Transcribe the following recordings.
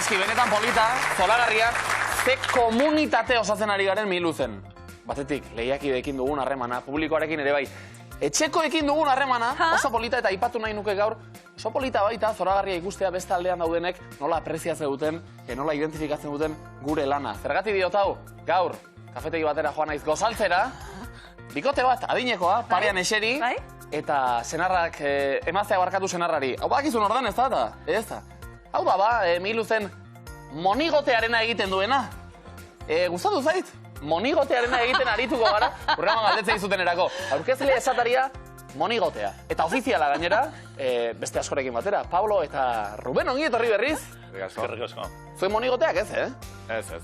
Eski, benetan polita, zoragarria, ze komunitate osatzen ari garen Miluzen. Batetik, lehiakideekin dugun harremana, publikoarekin ere bai. Etxekoekin dugun harremana, oso polita eta aipatu nahi nuke gaur, oso polita baita, zoragarria ikustea beste aldean daudenek nola apreziatzen duten, nola identifikatzen duten gure lana. Zergatik diot hau, gaur, kafetegi batera joan naiz gozaltzera, bikote bat, adinekoa, parean eseri, eta senarrak, emaztea barkatu senarrari. Hau bakizun ordan ez da, ez da. Hau da, Miluzen monigotearena egiten duena. Gustatu zait? Monigotearena egiten arituko gara, urreman galdetzen izuten erako. Aurkezlea esataria, monigotea. Eta ofiziala gainera, beste askorekin batera, Pablo eta Ruben ongi etorri berriz. Eskerrik asko. Zuen monigoteak ez, Ez.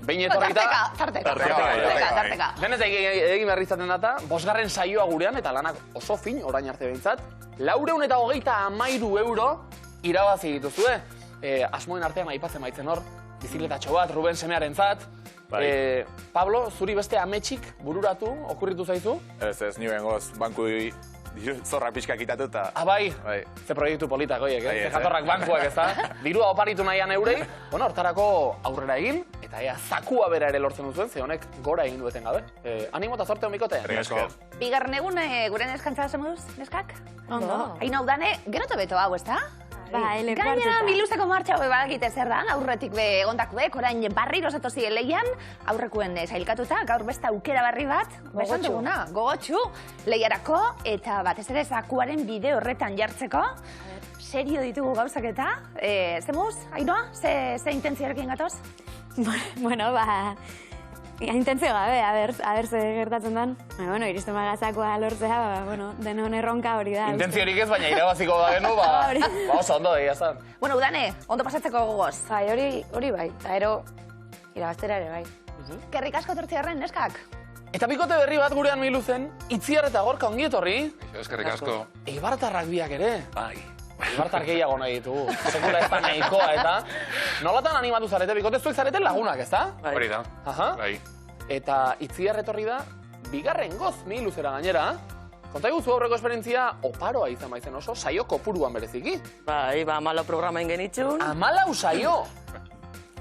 Behin etorrita... Tarteka. Denez egin behar izaten data, 5. saioa gurean, eta lanak oso fin, orain arte behintzat, 423 euro irabazi dituzue. Asmoen artean aipatzen baitzen hor, bizikletatxo bat, Ruben semearen zat. Pablo, zuri beste ametsik bururatu, okurritu zaizu? Ez, ni bengoz, banku zorra pixka kitatu eta... Bai, ze proiektu politak oiek, ze jatorrak bankuak ez da. Dirua oparitu nahian eurei, hortarako aurrera egin, eta ea zakua bera ere lortzen duzuen, ze honek gora egin dueten gabe. Animo eta zorte honbikote. Bigarren egun gure neskantza zemuz, neskak? Ondo. Hain hau dane, gero beto hau, ez da? Gainera, Miluzeko martxa badakite zer da, aurretik egondak orain barriro zatozi leian, aurrekuen sailkatuta, gaur beste aukera barri bat, besan duguna, gogotxu, lehiarako, eta batez ere zakuaren bideo horretan jartzeko, serio ditugu gauzak eta, zemuz, Ainoa, ze intentzioarekin gatoz? Bueno, intentzio gabe, a ber, ze gertatzen den. Bueno, iristen magazakoa lortzea, denon erronka hori da. Intentziorik ez, baina irabaziko da genu, oso ondo, egia zan. Bueno, Udane, ondo pasatzeko gogoz. Hori bai, eta ero, irabaztera ere bai. Kerrik asko tortziarren, neskak? Eta bikote berri bat gurean Miluzen, Itziar eta Gorka ongi etorri. Eskerrik asko. Eibartarrak biak ere. Eibartar gehiago nahi ditugu. Sekula ez da nahikoa eta... Nolatan animatu zarete, bikote zuek zareten lagunak, ez da? Hori da. Eta Itziar etorri da, bigarren goz Miluzera gainera. Konta iguzu aurreko esperientzia oparoa izan baizen oso, saio kopuruan bereziki. Bai, 14 programa ingenitxun. 14 saio!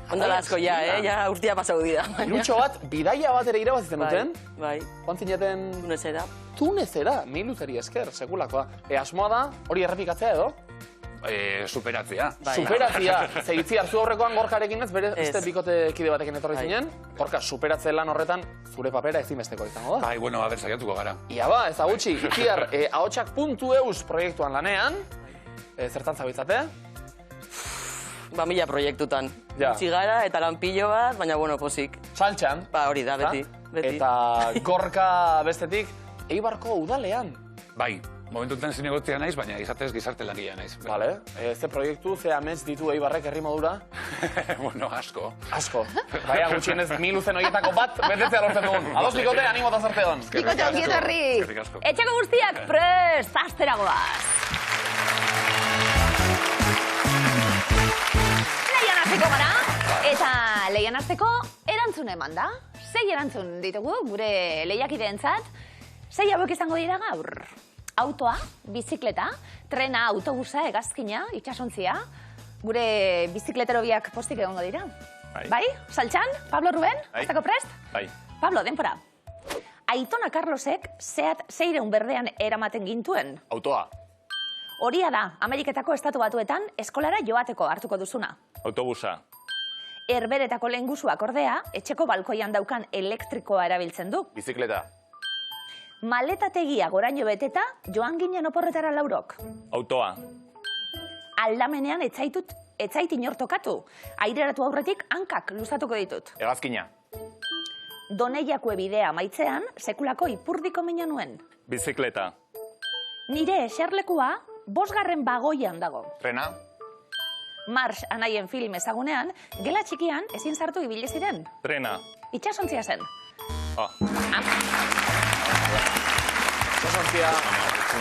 Ondala asko ja, urtia pasau dira. Ilutxo bat, bidaia bat ere irabazitzen duten? Bai. Joan zineten... Tunezera. Tunezera, Miluzeri esker, sekulakoa. Asmoa da, hori errepikatzea edo? Superatzea. Superatzea. Ze Itziar zu aurrekoan Gorkarekin ez, beste bikote kide batekin etorri zinen. Gorka, superatze lan horretan, zure papera ezinbesteko izango da. Bai, bueno, aber saiatuko gara. Ia ba, ez da gutxi, Itziar, ahotsak.eus proiektuan lanean, zertan zabitzate? 1000 proiektutan. Gutxi gara eta lanpillo bat, baina bueno, pozik. Saltxan. Hori da, beti. Eta Gorka bestetik, Eibarko udalean. Bai. Momentuetan zinegotzea naiz, baina izatez gizarte langia naiz. Vale. Ze proiektu, ze amets ditu Eibarrek herri modura? Bueno, asko. Asko. Baina gutxienez Miluzen horietako bat betetzea lortzen dugun. Ados bikote, animo eta zarte hon. Bikote ongi etorri. Etxeko guztiak prest, astera goaz. Leian hasteko gara, eta leian hasteko erantzun eman da. 6 erantzun ditugu, gure lehiakideentzat. 6 hauek izango dira gaur. Autoa, bizikleta, trena, autobusa, hegazkina, itsasontzia. Gure bizikletero biak postik egongo dira. Bai? Saltxan? Pablo, Ruben? Hasteko prest? Bai. Pablo, denpora. Aitona Carlosek Seat 600 berdean eramaten gintuen. Autoa. Horia da, Ameriketako estatu batuetan eskolara joateko hartuko duzuna. Autobusa. Herberetako lehengusuak ordea, etxeko balkoian daukan elektrikoa erabiltzen du. Bizikleta. Maletategia goraino beteta, joan ginen oporretara laurok. Autoa. Aldamenean etzait inortokatu. Aireratu aurretik hankak luzatuko ditut. Hegazkina. Doneiakue bidea maitzean, sekulako ipurdiko mina nuen. Bizikleta. Nire eserlekua 5. bagoian dago. Trena. Marx anaien film ezagunean, gela txikian ezin sartu ibili ziren. Trena. Itsasontzia zen. Itsasontzia,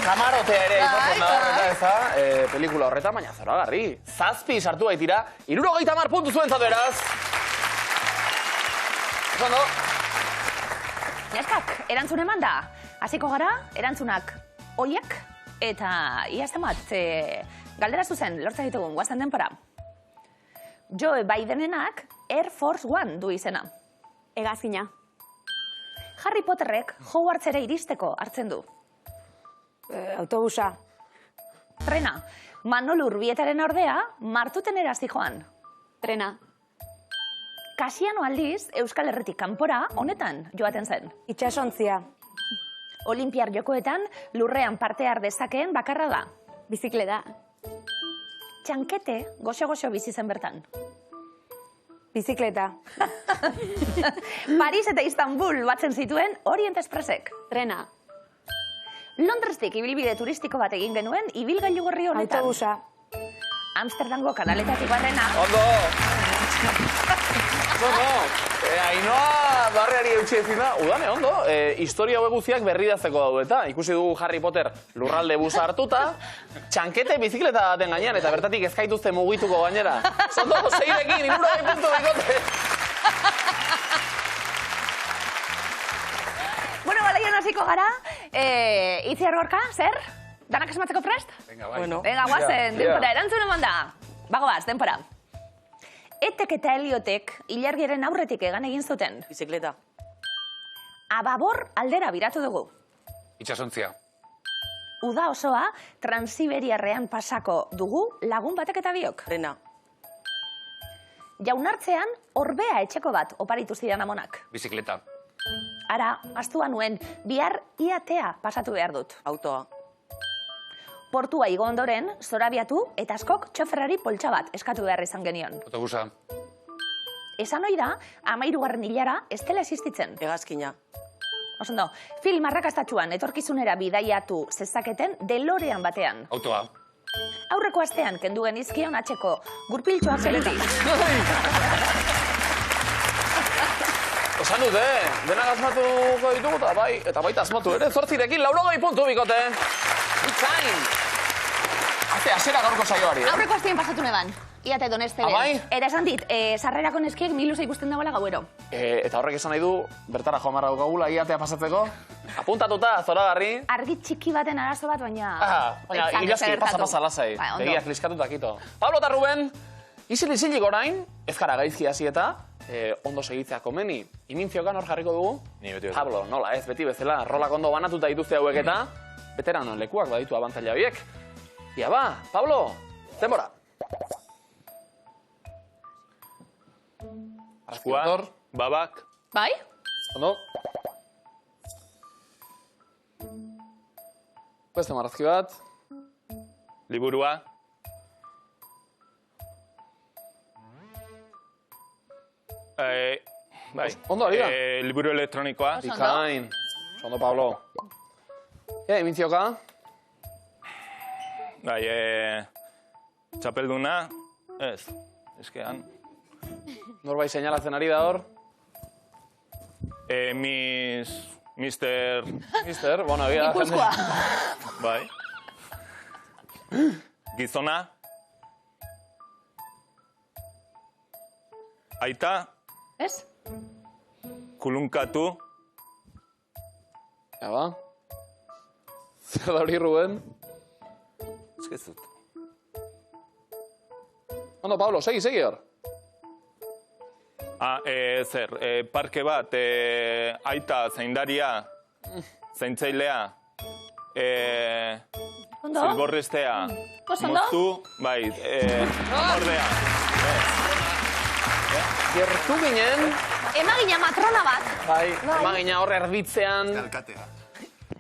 kamarotea ere izaten da horreta eza, pelikula horretan, baina zoragarri. 7 sartu baitira, 70 puntu zuen beraz. Ondo. Neskak, erantzun eman da. Hasiko gara, erantzunak oiek, eta iazten bat, galdera zuzen, lortzen ditugun, guazten denpora. Joe Bidenenak Air Force One du izena. Hegazkina. Harry Potterrek Hogwartsera iristeko hartzen du. Autobusa. Trena. Manolo Urbietaren ordea, Martutenera zijoan. Trena. Kasiano aldiz, Euskal Herritik kanpora, honetan joaten zen. Itxasontzia. Olimpiar jokoetan, lurrean parte har dezakeen bakarra da. Bizikleta. Txankete, goxo-goxo bizi zen bertan. Bizikleta. Paris eta Istanbul batzen zituen Orient Expressek. Trena. Londrestik ibilbide turistiko bat egin genuen ibilgailu gorri honetan. Autobusa. Amsterdamgo kanaletatik barrena. Ondo! Ainhoa barreari eutxe ezina, udane, ondo. Historia hauek guztiak berridazteko daude eta ikusi dugu Harry Potter lurralde busa hartuta, txankete bizikleta baten gainean, eta bertatik ezkaituzte mugituko gainera. Zondo, zeirekin, inurogei puntu bikote. Bueno, balaion hasiko gara. Itziar Gorka, zer? Danak esmatzeko prest? Venga, bai. Bueno. Venga, guazen, denpora, erantzun eman da. Bagoaz, denpora. Etek eta Eliotek ilargiaren aurretik egan egin zuten. Bizikleta. Ababor aldera biratu dugu. Itxasontzia. Uda osoa Transiberiarrean pasako dugu lagun batek eta biok. Trena. Jaunartzean orbea etxeko bat oparitu zidan amonak. Bizikleta. Ara, astua nuen, bihar iatea pasatu behar dut. Autoa. Portua igo ondoren, zorabiatu eta askok txoferrari poltsa bat eskatu behar izan genion. Autobusa. Esan ohi da, 13. hilara ez dela existitzen. Hegazkina. Osondo, film arrakastatsuan etorkizunera bidaiatu zezaketen DeLorean batean. Autoa. Aurreko astean kendu genizkion atxeko gurpiltxoak zereti. Osan dute, denak asmatuko ditugu eta baita asmatu ere, 8rekin 80 puntu bikote. Itzain! Haze, asera gaurko saioari, Aurreko astean pasatu neban. Iate donesteren. Abai? Eta esan dit, sarrerako neskiek miluza ikusten dagoela gauero. Eta horrek esan nahi du, bertara joan marra daukagula iatea pasatzeko. Apuntatuta, zoragarri. Argi txiki baten arazo bat, baina... Baina, ilaski, pasa lasai. Bai, ondo. Begiak liskatuta kito. Pablo eta Ruben, isil-isilik orain, ez gara gaizki hasi eta, ondo segitzea komeni. Imintziokan hor jarriko dugu? Ni beti bezala. Pablo, nola ez, beti bezala, rolak ondo banatuta dituzte hauek eta, veteranon lekuak baditu abantaila horiek. Ia ba, Pablo, denbora. Juan, babak. Bai? Ondo? Beste marrazki bat. Liburua. Bai. Ondo, ari da? Liburu elektronikoa. Bikain. Ondo, Pablo. Imintzioka. Bai, txapelduna. Ez, eskean. Norbait seinalatzen ari da hor. Mister... Mister, bueno, egia. Ipuzkoa. Bai. Gizona. Aita, Ez? kulunkatu. Ja ba. Zer da hori, Ruben? Eskezut. Ondo, Pablo, segi hor. Parke bat, aita, zaindaria, zaintzailea, Ondo? zilborrestea, Ondo? moztu, bai, ordea. Gertu ginen, Emagina matrona bat. bai, emagina hor erditzean, Alkatea.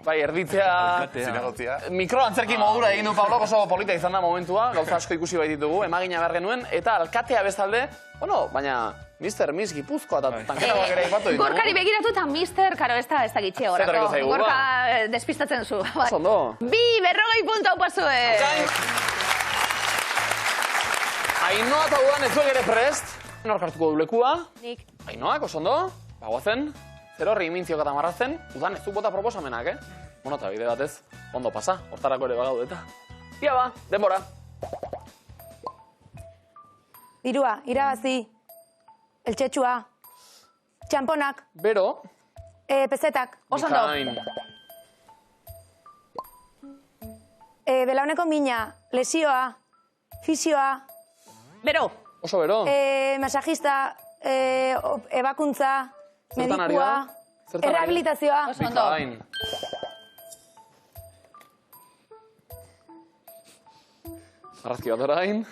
bai, erditzea, Zinagotzia. mikroantzerki modura egin du Pablo, oso polita izan da momentua, gauza asko ikusi baititugu, emagina behar genuen, eta alkatea bestalde, bueno, baina Mr. Miss Gipuzkoa eta tankeragoak ere aipatu ditugu. Gorkari begiratu eta mister, karo, ez da gitxi horako. Zetorriko zaigu, ba? Gorka despistatzen zu. Oso ondo. Bi, 40 puntu hau pasue. Ainhoa eta Udan ez zuek ere prest. Nork hartuko du lekua? Nik. Ainhoak, oso ondo. Bagoazen. Zer horri imintziok eta marrazen. Udan ez du bota proposamenak, Bueno, eta bide batez, ondo pasa. Hortarako ere bagaudeta. Ia ba, denbora. Dirua, irabazi. Eltxetxua. Txamponak. Bero. Pezetak. Oso ondo. Bikain. Belauneko mina. Lesioa. Fisioa. Bero. Oso bero. Masajista, ebakuntza, Zertan ari da? medikua, errehabilitazioa. Oso ondo. Bikain. Arrazki bat orain.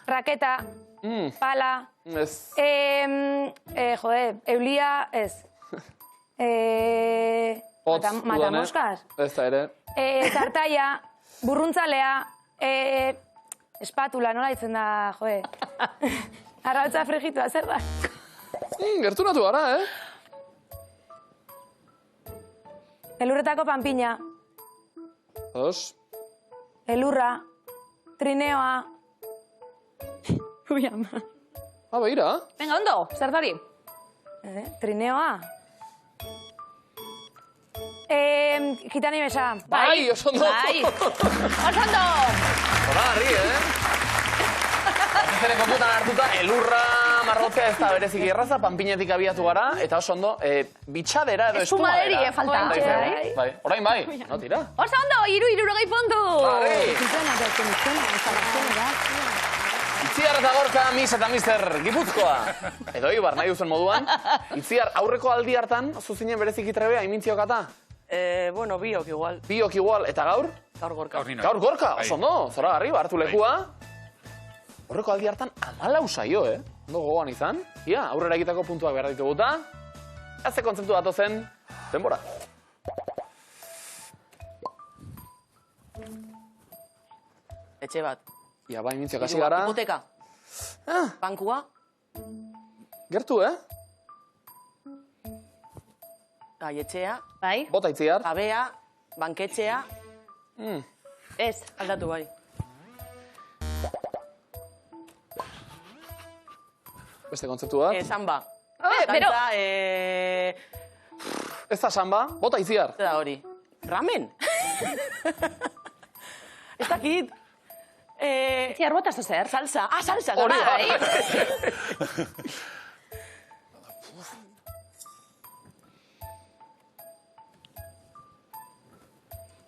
Raketa, pala, Ez. eulia, ez. Hotz, Matamoskas. Ez da ere. Zartaia, burruntzalea, espatula, nola ditzen da, arrautza frigitua, zer da? Gerturatu gara, Elurretako panpina, Ados. elurra, trineoa. Ui, ama. Beira. Venga, ondo, zer da hori? Trineoa. Gitani besa. Bai, oso ondo. Bai, oso ondo. Zoragarri, Zeren kontutan hartuta, elurra margotzea ez da berezik erraza, panpinetik abiatu gara, eta oso ondo, bitxadera edo Espumaderi, espumadera. falta. Bai, orain bai, no tira. Oso ondo, 60 puntu. Itziar eta Gorka, Miss eta Mister Gipuzkoa. Edo Ibar, nahi duzen moduan. Itziar, aurreko aldi hartan, zuzinen bereziki trebea, imintziokata? Bueno, biok igual. Biok igual, eta gaur? Gaur gorka. Gaur Gorka, oso ondo, zoragarri, hartu lekua. Horreko aldi hartan 14 saio, Ondo gogoan izan. Ia, aurrera egiteko puntuak behar dituguta. Ze kontzeptu datozen, denbora. Etxe bat. Ia, bai, mintziok hasi gara. Hipoteka. Bankua. Gertu, Etxea. Bai, Bota Itziar. Kabea. Banketxea. ez. Aldatu bai. Beste kontzeptu bat. Samba. Bero, Dantza, Ez da samba, bota Itziar. zer da hori? Ramen? Ez dakit. ziar botaz zer? Salsa. Salsa. Hori da. Bai.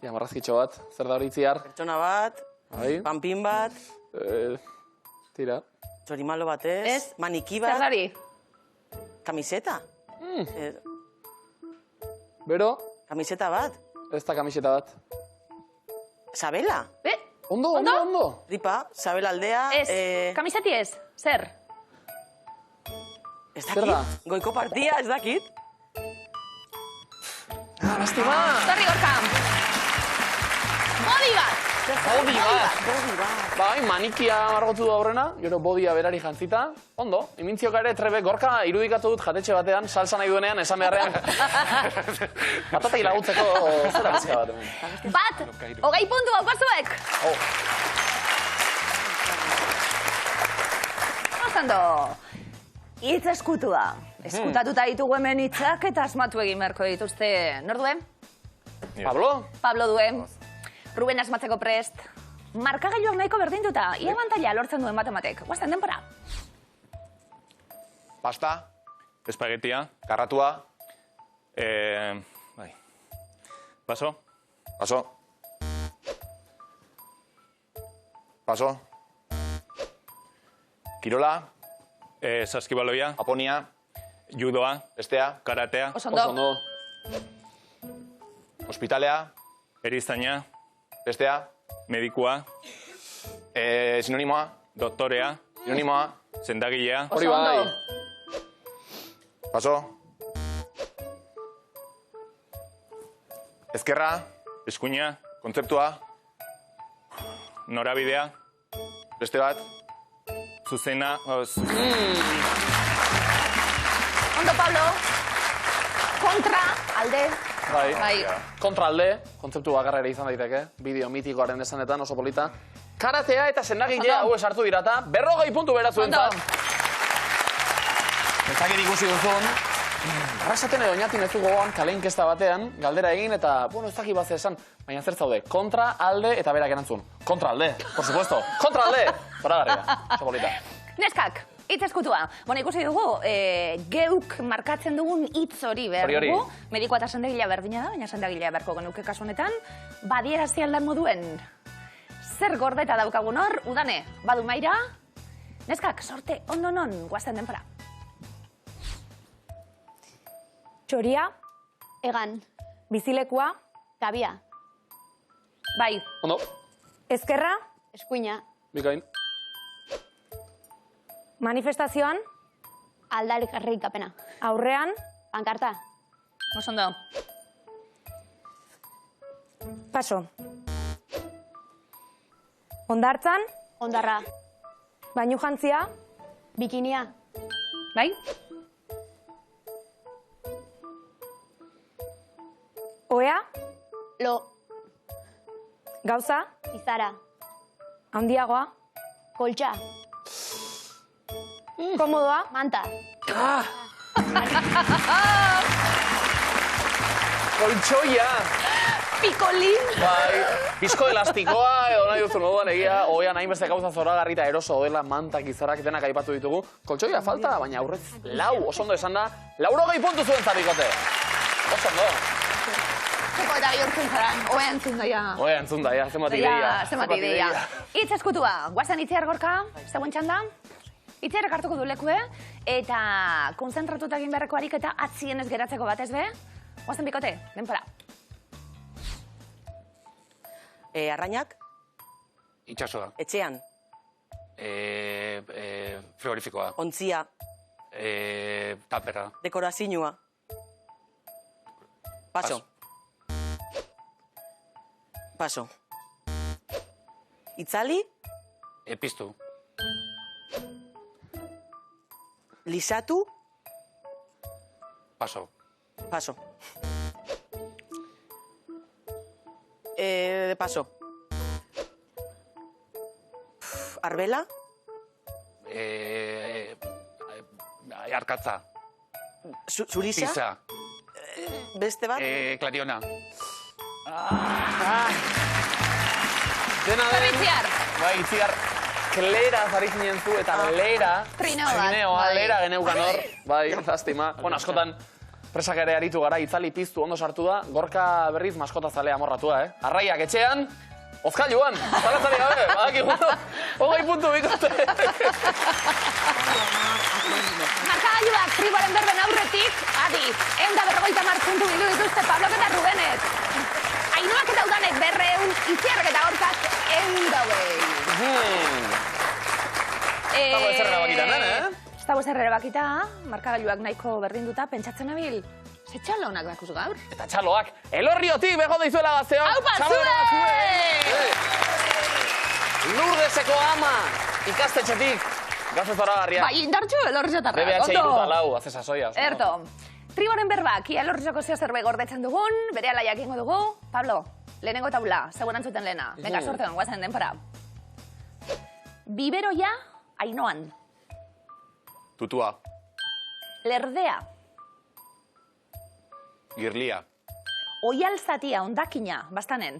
Ja, marrazkitxo bat. Zer da hori Itziar? Pertsona bat. Bai. Panpin bat. Tira. Txorimalo batez. Ez. Maniki Zer bat. da hori? Kamiseta. Bero, Kamiseta bat. ez da kamiseta bat. Sabela. Ondo, ondo, ondo. Ripa. Sabela aldea. Ez, kamiseti ez. Zer? Ez Zer da? dakit. Goiko partia, ez dakit. Lastima! Zorri Gorka. Bodi bat. Bodi bat. Bai, manikia margotu du aurrena, gero bodia berari jantzita. Ondo, imintziok ere trebe Gorka irudikatu dut jatetxe batean, salsa nahi duenean, esan beharrean. Patatai lagutzeko zera bizka bat. Bat, 20 puntu haupazuek. Osando, hitz eskutua. Eskutatuta ditugu hemen hitzak eta asmatu egin beharko dituzte. Nor duen? Pablo? Pablo duen. Ruben asmatzeko prest. Markagailuak nahiko berdinduta. Ia abantaila lortzen duen batematek. Guazten denpora. Pasta, Espagetia. karratua, Bai. Paso. paso. Paso. Kirola, Saskibaloia. Japonia, Judoa. bestea, Karatea. Oso Oso ondo. ondo. ospitalea, Erizaina. bestea, Medikua. sinonimoa, Doktorea. sinonimoa, Sendagilea. Hori Oso bai. ondo. paso. Ezkerra, Eskuina. kontzeptua, Norabidea. beste bat, Zuzena. Ondo, Pablo. Kontra, alde. Bai. Bai. Kontralde, kontzeptu bakarra ere izan daiteke, bideo mitikoaren esanetan oso polita. Karatea eta sendagilea hau esartu dirata, 40 puntu beratzuentzat. Ezakit ikusi duzun. Arrasaten edo oinatin ez du gogoan, kale inkesta batean, galdera egin eta, bueno, ez dakit bat esan, baina zer zaude, kontra, alde eta berak erantzun. Kontra, alde, por supuesto, kontra, alde! Zoragarria, oso polita. Neskak, hitz eskutua. Bueno, ikusi dugu, geuk markatzen dugun hitz hori behar Hori. dugu. Medikoa eta sendagilea berdina da, baina sendagilea beharko genuke kasu honetan. Badierazi aldan moduen, zer gordeta daukagun hor, udane, badu maira? Neskak, sorte, ondo-non, guazten denpora. Txoria, egan, bizilekua, gabia. Bai, Ondo, Ezkerra, eskuina. bikain. Manifestazioan, aldarrikapena. Aurrean, pankarta. osondo. Paso. Hondartzan, hondarra. Bainu jantzia, bikinia. Bai? Oea, Lo, gauza, izara, handiagoa, koltxa, komodoa, manta, Koltsoia! Pikolin! Bai, pizko elastikoa, edo nahi duzun moduan egia, oian hainbeste gauza zoragarri eta eroso dela mantak, izarak denak aipatu ditugu. Koltsoia falta, baina aurrez oso ondo esan da, 80 puntu zuen zabikote. Oso ondo. Zeko eta bihurtzen zaran, oea entzun daia. Oia, entzun da, zenbat ideia. Zenbat ideia. Itz eskutua, guazen itziar gorka, zegoen txanda. Itziarrak hartuko du lekue, eta konzentratuta egin beharreko ariketa atzien ez geratzeko batez be. Guazen bikote, denpora. Arrainak, Itxasoa. etxean, Frigorifikoa. ontzia, Tapera. dekorazioa. Paso. Paso. Itzali, Piztu. lisatu, Paso. paso. Paso. Arbela, Arkatza. zurisa, Pisa. beste bat, Klariona. Dena Zer den, itziar? bai, itziar, klera zari zinen zu, eta lera, Trineo bat, trineoa, bai. lera geneukan hor, bai, lastima. Bueno, askotan, presak ere aritu gara, itzali piztu ondo sartu da, gorka berriz maskota zalea amorratua, Arraiak etxean, ozkailuan, zalatzari gabe, badakigu, 20 puntu bikote. Markagailuak triboren berben aurretik, adi, 150 puntu bildu dituzte Pablok eta Rubenek. Ainoak eta udanek 200, itziarrak eta gorkak 120. Dago ezer erabakitan, Ez dago ezer erabakita, markagailuak nahiko berdinduta, pentsatzen nabil, ze txalonak dakuz gaur. Eta txaloak, elorriotik bego deizuela gazteok. Aupa, txalo zue! Lurdeseko ama, ikastetxetik, gazte zoragarria. Bai, indartxu elorrizotarrak, BBH iruta lau, hace sasoia. Erto. Triboren berbak, ia elorrizoko zeo zerbait gordetzen dugun, bere ala jakingo dugu. Pablo, lehenengo taula, zegoen antzuten lehena. Venga, sortean, guazen denpora. Biberoia, Ainoan. Tutua. Lerdea. Girlia. Oialzatia, ondakina, bastanen.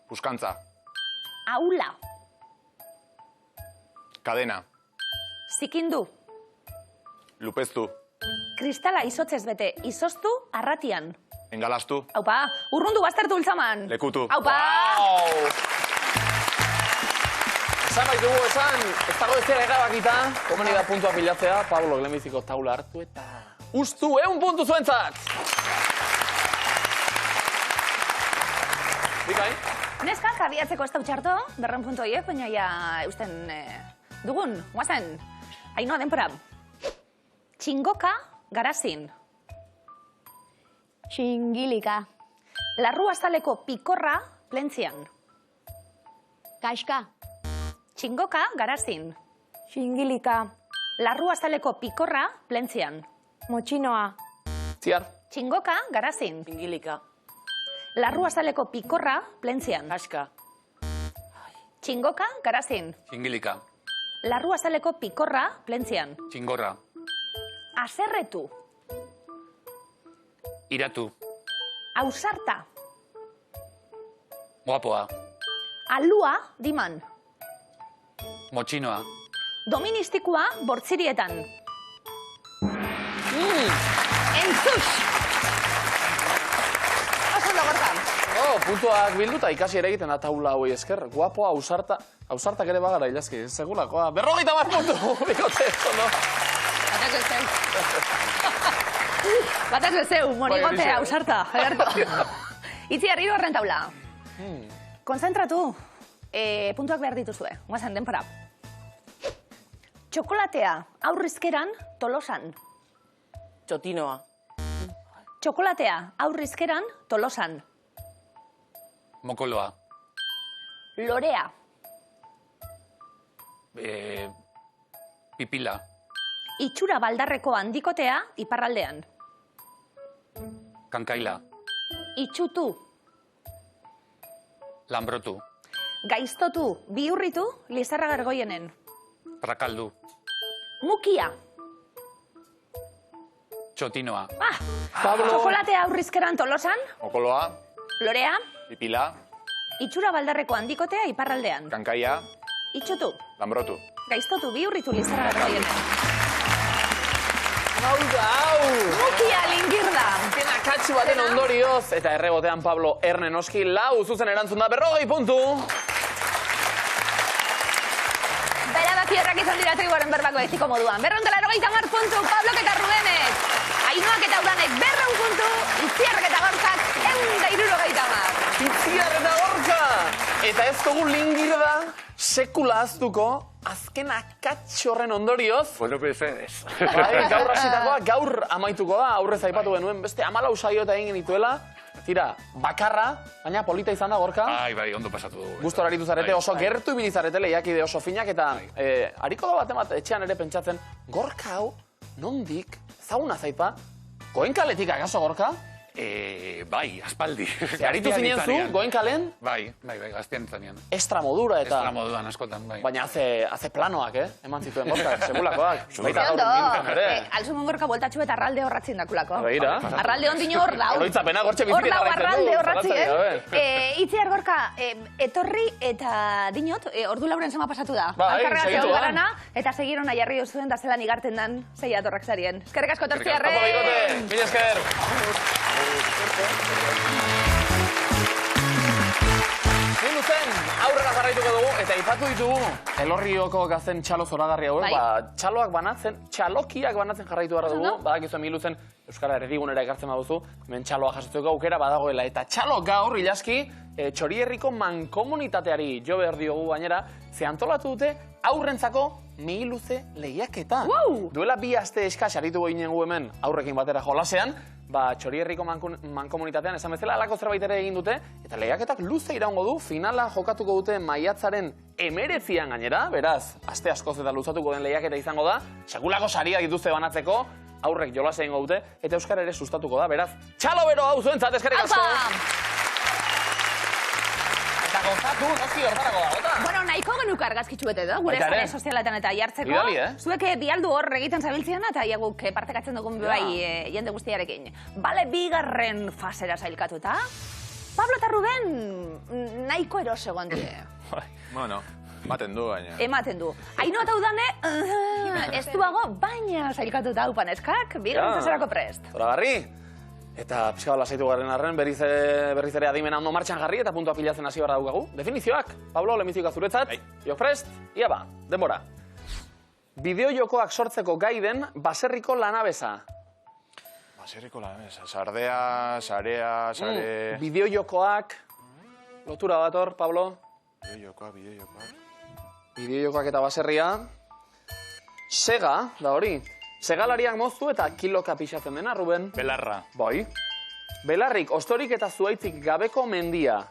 Puskantza. Aula. Kadena. Zikindu. Lupeztu. Kristala izotzez bete, izoztu, arratian. Engalastu. Aupa, urrundu baztertu ultzaman. Lekutu. Aupa! Esan baitugu esan, ez dago ez zera erabakita, komeni da puntua pilatzea, Pablo lehenbiziko taula hartu eta ustu 100 puntu zuentzat! Bikain? Neskak abiatzeko ez dautxarto, 200 puntu horiek, baina ja eusten dugun, guazen. Ainoa denpora. Txingoka, garazin. txingilika, Larru azaleko pikorra, plentzian. kaxka, Txingoka, garazin. xingilika, Larru azaleko pikorra, plentzian. motxinoa, Ziar? Txingoka, garazin. pingilika, Larru azaleko pikorra, plentzian. kaska, Txingoka, garazin. Txingilika. Larru azaleko pikorra, plentzian. Txingorra. Aserretu. Iratu. Ausarta. Guapoa. Alua, diman. Motxinoa. Doministikoa, bortzirietan. Entzux! Oso ondo gorka. puntuak bildu eta ikasi ere egiten da taula hoi esker. Guapoa, ausartak ere bagara ilazki, segulakoa. 50 puntu, bikote, ondo. Bataz bezeu, monigote, ausarta, Alberto. Itzi arriba horren taula. Konzentratu, puntuak behar dituzue, guazen denpora. Txokolatea aurrizkeran Tolosan. Txotinoa. Txokolatea aurrizkeran Tolosan. Mokoloa. Lorea. Pipila. Itxura baldarreko handikotea iparraldean. Kankaila. Itxutu. Lambrotu. Gaiztotu, bihurritu, Lizarra Gargoienen. Trakaldu. Mukia. Txotinoa. Txokolatea aurrizkeran Tolosan. Mokoloa. Lorea. Pipila. Itxura baldarreko handikotea iparraldean. Kankaia. Itxutu. Lambrotu. Gaiztotu, bihurritu, Lizarra Gargoienen. Hau! Mukia lingirda. Azkena katxu baten ondorioz, eta errebotean Pablo Erne noski, lau zuzen erantzun da, 40 puntu. Berabaki horrak izan dira trigoren berbako eziko moduan. 280 puntu, Pablok eta Rubenek. Ainhoak eta Udanek 200 puntu, Itziarrek eta Gorkak 170. Itziar eta Gorka! Eta ez dugu lingirda sekula aztuko, azken akatxo horren ondorioz. Bueno, pesedes. Gaur hasitakoa, gaur amaituko da, aurrez aipatu genuen, beste 14 saio eta egin genituela. Tira, bakarra, baina polita izan da Gorka. Bai, ondo pasatu dugu. Gustora aritu zarete, oso gertu ibili zarete lehiakide oso finak, eta hariko da bat etxean ere pentsatzen, Gorka hau, nondik, ezaguna zaipa, Goenkaletik akaso Gorka? Bai, aspaldi. Aritu zinen zu, Goenkalen? Bai, gaztean zanean. Extra modura eta... Extra moduan askotan, bai. Baina hace planoak, eman zituen Gorka, segulakoak. Baita gaur Ondo, mintan ere. alzumen Gorka voltatxu eta arralde horratzen dakulako. Begira. Arralde ondino hor dau. Oroitzapena gortxe Hor bizirik dau arralde jarraitzen horratzi, Itziar Gorka, etorri eta dinot, ordu lauren zema pasatu da. Bai, Alkarregazio segitu da. garana, eta segirona jarri zuen da zelan igarten dan zeia atorrak zarien. Eskerrik asko Apo, tortziarre! bikote, mila esker. Zen, aurrera jarraituko dugu, eta ipatu ditugu Elorrioko gazten txalo zoragarri hauek, txaloak banatzen, txalokiak banatzen jarraitu behar dugu, badakizuen miluzen Euskara erdigunera ekartzen baduzu, hemen txaloa jasotzeko aukera badagoela, eta txalo gaur ilaski Txorierriko mankomunitateari jo behar diogu gainera, ze antolatu dute aurrentzako miluze lehiaketa. Duela 2 aste eskas aritu ginen gu hemen aurrekin batera jolasean, Txorierriko mankomunitatean esan bezala alako zerbait ere egin dute, eta lehiaketak luze iraungo du, finala jokatuko dute maiatzaren 19an gainera, beraz, aste askoz eta luzatuko den lehiaketa izango da, sekulako sariak dituzte banatzeko, aurrek jolase egingo dute, eta Euskara ere sustatuko da, beraz, txalo bero hau zuentzat, eskerrik asko! Eta gozatu, noski hortarako da, gota? Bueno, nahiko genuk argazkitxu bete da, gure zare sozialetan eta jartzeko. Bidali, Zuek bialdu hor egiten zabiltziana eta guk partekatzen dugun bai jende guztiarekin. Bale, 2. fasera sailkatuta. Pablo eta Ruben nahiko eros egon die. Bueno, ematen du, baina. Ematen du. Ainhoa eta Udane, ez duago, baina sailkatuta haupan eskak, 2. faserako prest. Zoragarri! Eta pixka bat lasaitu garen arren, berriz ere adimena ondo martxan jarri eta puntua pilatzen hasi barra daukagu. Definizioak, Pablo, lehenbizikoa zuretzat, jo prest, ia ba, denbora. Bideojokoak sortzeko gai den baserriko lanabesa. Baserriko lanabesa, sardea, sarea, sare... Bideojokoak, lotura bat hor, Pablo. Bideojokoak. Bideojokoak eta baserria. Sega, da hori. Segalariak moztu eta kiloka pixatzen dena, Ruben? Belarra. Bai. Belarrik, ostorik eta zuaitzik gabeko mendia.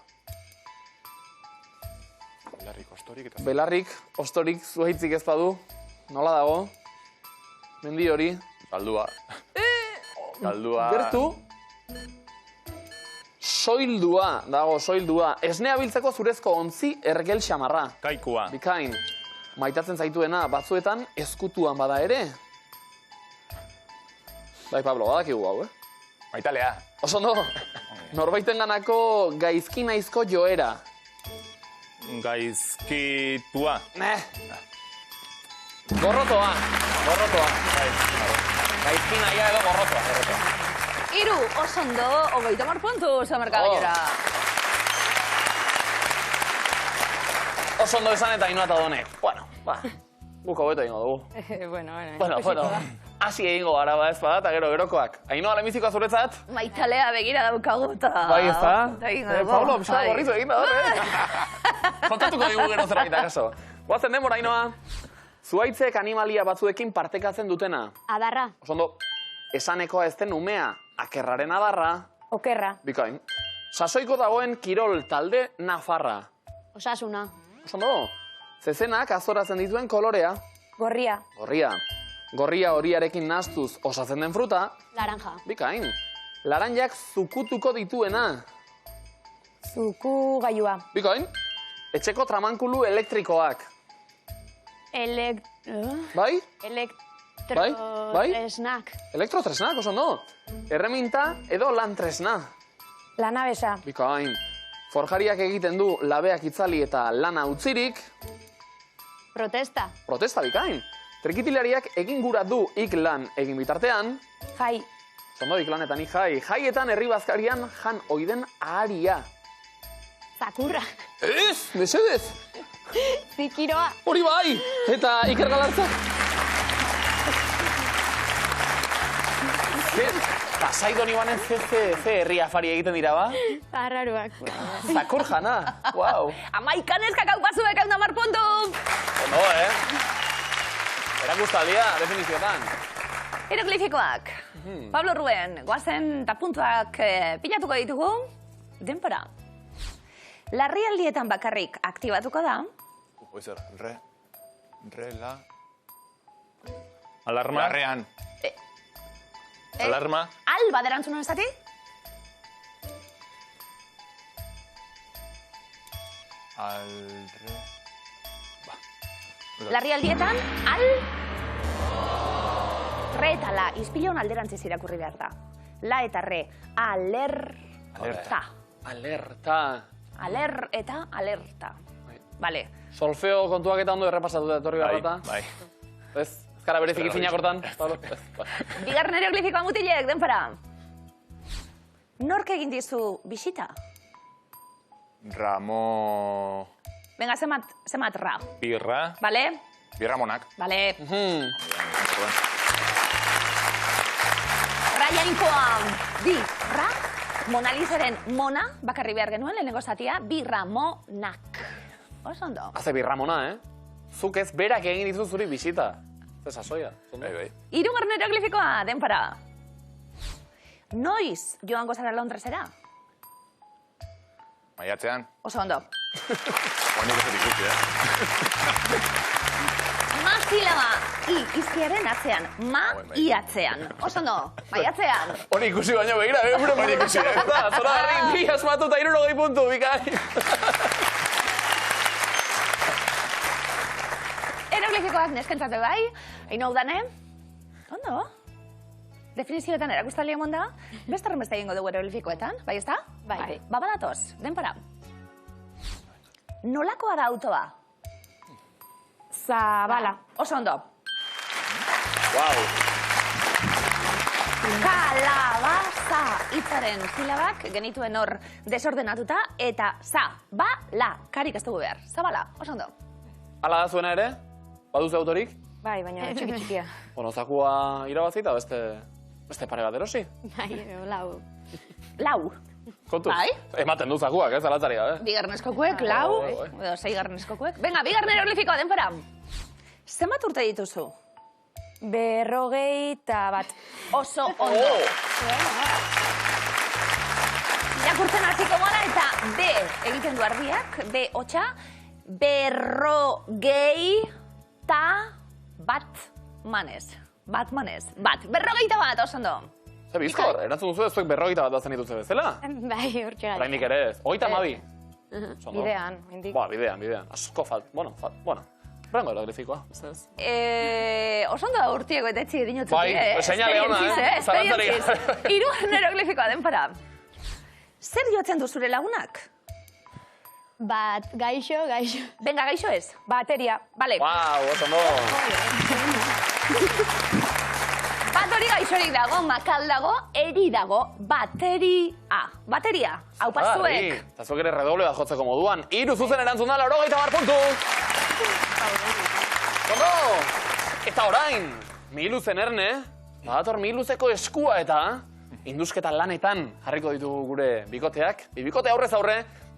Belarrik, ostorik, zuaitzik ez badu. Nola dago? Mendi hori. Saldua. Saldua. Gertu. Soildua, dago, soildua. Esnea biltzeko zurezko ontzi ergel xamarra. Kaikua. Bikain. Maitatzen zaituena batzuetan ezkutuan bada ere. Bai, Pablo, badakigu hau, Maitalea. Oso no, norbaiten ganako gaizki naizko joera. Gaizkitua. Gorrotoa. Gaizki naia edo gorrotoa. 3, oso ondo, 30 puntu, Merkagailora. Oso ondo esan eta Ainhoa eta Donek. Bueno, ba, guk hobeto egingo dugu. Bueno, hasi egingo gara ba ez bada, eta gerokoak. Ainhoa, lehenbizikoa zuretzat? Maitalea begira daukagu eta... Bai, ez da? Paulo, pixka gorrizu egin da, kontatuko digu gero zerbait, akaso. Guazen denbora, Ainhoa. Zuhaitzek animalia batzuekin partekatzen dutena. Adarra. Osondo, esanekoa ez den umea, akerraren adarra. Okerra. Bikain. Sasoiko dagoen kirol talde nafarra. Osasuna. Osondo, zezenak azoratzen dituen kolorea. Gorria. Gorria. Gorria horiarekin nahastuz osatzen den fruta. Laranja. Bikain. Laranjak zukutuko dituena. Zuku gailua. Bikain. Etxeko tramankulu elektrikoak. Bai? Elektrotresnak. Elektrotresnak, oso ondo. Erreminta edo lan tresna. Lanabesa. Bikain. Forjariak egiten du labeak itzali eta lana utzirik. Protesta. Protesta, bikain. Trikitilariak egin gura du ik lan egin bitartean. Jai. Zondo ik lanetan ik jai. Jaietan herri bazkarian jan oiden aharia. Zakurra. Ez, mesedez. Zikiroa. Hori bai! Eta Iker Galartza. Pasai doni banen ze herri afari egiten dira, ba? Arraruak. Zakur jana, guau. Amaikan eskakau pasuek egun damar puntu! Ondo, Erakustaldia, definizioetan. Hieroglifikoak. Pablo Rubén, guazen eta puntuak pilatuko ditugu. Denpora. Larrialdietan bakarrik aktibatuko da. Puede ser, la... Alarma. Larrean. Alarma. Al baderantzuna ezati? Larrialdietan, al... Re eta la, izpilon alderantziz irakurri behar da. La eta re, alerta. Alerta. Aler eta alerta. Vale. Solfeo kontuak eta ondo errepasatuta etorri garrota. Bai. Ez gara berezik izinak hortan. Bigarren hieroglifikoa mutilek, denpora. Nork egin dizu bisita? Ramo... Venga, zemat ra. Birra. Vale? Birramonak. Vale. Ra jainkoa bi ra. Mona Lisaren mona, bakarri behar genuen, lehenengo zatia, birramonak. Oso ondo. Haze birramona, Zuk ez berak egin dizu zuri bisita. Ez sasoia. Bai. Hirugarren hieroglifikoa, denpora. Noiz joango zara Londresera? Maiatzean. Oso ondo. Onik ez ikusi, Ma silaba, i izkiaren atzean, ma i atzean. Oso ondo, maiatzean. Hori ikusi baino begira, Hori ikusi. Zora garri, bi asmatu eta 60 puntu, bikai. Hieroglifikoak neskentzatu bai, hain hau dane. Ondo? Definizioetan erakustaldia monda, beste horrenbeste egingo dugu hieroglifikoetan, bai ez da? Bai. Babadatoz, denpora. Nolakoa da autoa? Zabala. Oso ondo. Wow. Kalabaza hitzaren silabak genituen hor desordenatuta eta za-ba-la. Karik ez dugu behar. Zabala, oso ondo. Hala da zuena ere? Baduzu autorik? Bai, baina txiki-txikia. Bueno, zakua irabazita beste pare bat erosi? Bai, lau. Lau. Kontuz? Bai. Ematen du zakuak, zalatzari gabe. Bigarren eskokuek, lau. Edo, seigarren eskokuek. Venga, bigarren hieroglifikoa, denpora. Zenbat urte dituzu? 51. Oso ondo. Irakurtzen hasiko gara eta B egiten du ardiak, B hotxa, 51 bat manez. Bat, 51, oso ondo. Ze bizkor, erantzun duzu ez zuek 51 bat bazen dituzte bezala? Bai, hortxe gara. Oraindik ere ez. 32. Bidean, indik. Ba, bidean. Asko bueno. Rengo hieroglifikoa, ez? Oso ondo urtieko eta etxi dinotzuki, Bai, seinale ona, zalantzari gabe. Hirugarren hieroglifikoa, denpora. Zer jotzen du zure lagunak? Bat, gaixo. Venga, gaixo ez? Bateria. Vale. Wow, oso ondo. Bat hori gaixorik dago, makal dago, eri dago, bateria. Bateria, hau pastuek. Eta zuek ere redoble bat jotzeko moduan. 3 zuzen erantzun da, 80 puntu. Ondo, eta orain, Miluzen Erne, badator Miluzeko eskua eta indusketa lanetan jarriko ditugu gure bikoteak. Bikote aurrez aurre,